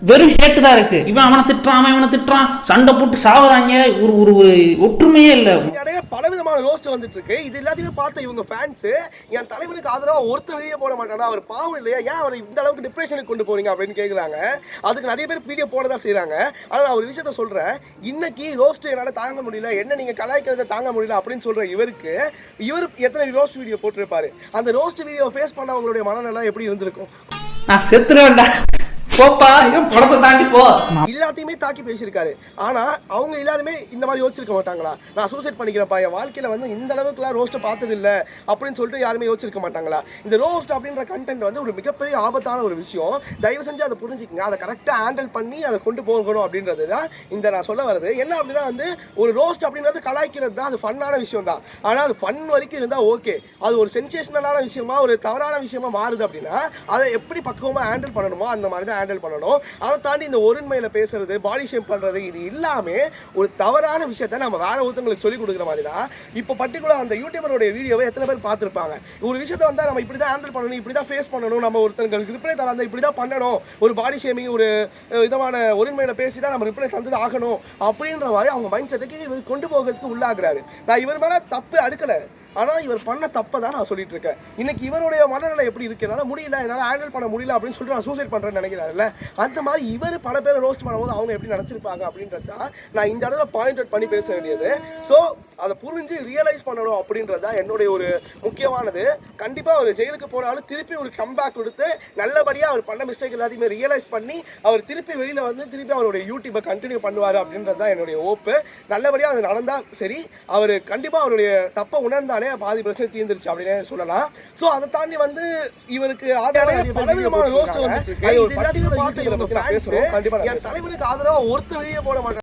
வெறும் ஹேட்டு தான் இருக்கு. இவன் அவனை திட்டுறான், இவனை திட்டுறான், சண்டை போட்டு சாவுறாங்க. ஒரு ஒரு ஒரு ஒற்றுமையே இல்லை. பலவிதமான ரோஸ்ட் வந்துட்டு இருக்கு. இது எல்லாத்தையுமே பார்த்த இவங்க ஃபேன்ஸ் என் தலைவருக்கு ஆதரவா ஒருத்தர் வீடியோ போட மாட்டானா, அவர் பாவம் இல்லையா, ஏன் அவர் இந்த அளவுக்கு டிப்ரெஷனுக்கு கொண்டு போறீங்க அப்படின்னு கேட்குறாங்க. அதுக்கு நிறைய பேர் வீடியோ போட தான் செய்யறாங்க. ஆனால் நான் ஒரு விஷயத்த சொல்றேன், இன்னைக்கு ரோஸ்ட் என்னால் தாங்க முடியல, என்ன நீங்க கலாய்க்கிறத தாங்க முடியல அப்படின்னு சொல்ற இவருக்கு இவர் எத்தனை ரோஸ்ட் வீடியோ போட்டிருப்பாரு. அந்த ரோஸ்ட் வீடியோ ஃபேஸ் பண்ணவங்களுடைய மனநலம் எப்படி இருந்திருக்கும்? நான் செத்துருவேன்டா, போப்பா, ஏன் படத்தை தாண்டி போ. எல்லாத்தையுமே தாக்கி பேசியிருக்காரு. ஆனா அவங்க எல்லாருமே இந்த மாதிரி யோசிச்சிருக்க மாட்டாங்களா, நான் சூசைட் பண்ணிக்கிறேன்ப்பா, என் வாழ்க்கையில வந்து இந்த அளவுக்குலாம் ரோஸ்ட் பார்த்தது இல்லை அப்படின்னு சொல்லிட்டு யாருமே யோசிச்சிருக்க மாட்டாங்களா? இந்த ரோஸ்ட் அப்படின்ற கண்டென்ட் வந்து ஒரு மிகப்பெரிய ஆபத்தான ஒரு விஷயம். தயவு செஞ்சு அதை புரிஞ்சுக்கங்க, அதை கரெக்டாக ஹேண்டில் பண்ணி அதை கொண்டு போகணும் அப்படின்றது தான் இந்த நான் சொல்ல வருது. என்ன அப்படின்னா வந்து ஒரு ரோஸ்ட் அப்படின்றது கலாய்க்கிறது தான், அது ஃபன்னான விஷயம் தான். ஆனால் அது ஃபன் வரைக்கும் இருந்தால் ஓகே. அது ஒரு சென்சேஷனலான விஷயமா, ஒரு தவறான விஷயமா மாறுது அப்படின்னா அதை எப்படி பக்குவமாக ஹேண்டில் பண்ணணுமோ அந்த மாதிரி தான் ஹேண்டில் பண்ணணும். அதை தாண்டி இந்த ஒருமையில பேசுறது, பாடி ஷேம் பண்றது, இது எல்லாமே ஒரு தவறான விஷயத்தை நம்ம வேற ஒருத்தங்களுக்கு சொல்லி கொடுக்குற மாதிரி தான். இப்போ பர்டிகுலர் அந்த யூடியூபரோட வீடியோவை எத்தனை பேர் பார்த்துருப்பாங்க? ஒரு விஷயத்தை வந்தால் நம்ம இப்படி தான் ஹேண்டில் பண்ணணும், இப்படி தான் ஃபேஸ் பண்ணணும், நம்ம ஒருத்தங்களுக்கு ரிப்ளை தராத இப்படி தான் பண்ணணும், ஒரு பாடி ஷேமிங் ஒரு விதமான ஒருமையில பேசிதான் நம்ம ரிப்ளை தந்து ஆகணும் அப்படின்ற மாதிரி அவங்க மைண்ட் செட்டுக்கு இவர் கொண்டு போகிறதுக்கு உள்ளாகிறாரு. நான் இவர் மேலே தப்பு அடுக்கலை, ஆனால் இவர் பண்ண தப்பை தான் நான் சொல்லிட்டு இருக்கேன். இன்னைக்கு இவருடைய மனநிலை எப்படி இருக்கு, என்னால் முடியல, என்னால் ஹேண்டில் பண்ண முடியல அப்படின்னு சொல்லிட்டு நான் சூசைட் பண்ணுறேன்னு நினைக்கிறாருல்ல, அந்த மாதிரி இவர் பல பேரை ரோஸ்ட் பண்ணும்போது அவங்க எப்படி நினச்சிருப்பாங்க அப்படின்றது தான் நான் இந்த இடத்துல பாயிண்ட் அவுட் பண்ணி பேச வேண்டியது. ஸோ அதை புரிஞ்சு ரியலைஸ் பண்ணணும் அப்படின்றது தான் என்னுடைய ஒரு முக்கியமானது. கண்டிப்பாக அவர் ஜெயிலுக்கு போனாலும் திருப்பி ஒரு கம்பேக் கொடுத்து நல்லபடியாக அவர் பண்ண மிஸ்டேக் எல்லாத்தையுமே ரியலைஸ் பண்ணி அவர் திருப்பி வெளியில் வந்து திருப்பி அவருடைய யூடியூப்பை கண்டினியூ பண்ணுவார் அப்படின்றது தான் என்னுடைய ஹோப்பு. நல்லபடியாக அது நடந்தால் சரி, அவர் கண்டிப்பாக அவருடைய தப்பை உணர்ந்தால் பாதி பிரச்சனை தீர்ந்துருச்சு அப்படின்னு சொல்லலாம். சோ அதை தாண்டி வந்து இவருக்கு பலவிதமான ரோஸ்ட் வந்துட்டு இருக்கு. என் தலைவருக்கு ஆதரவா ஒருத்தர் வீடியோ போட மாட்டாங்க.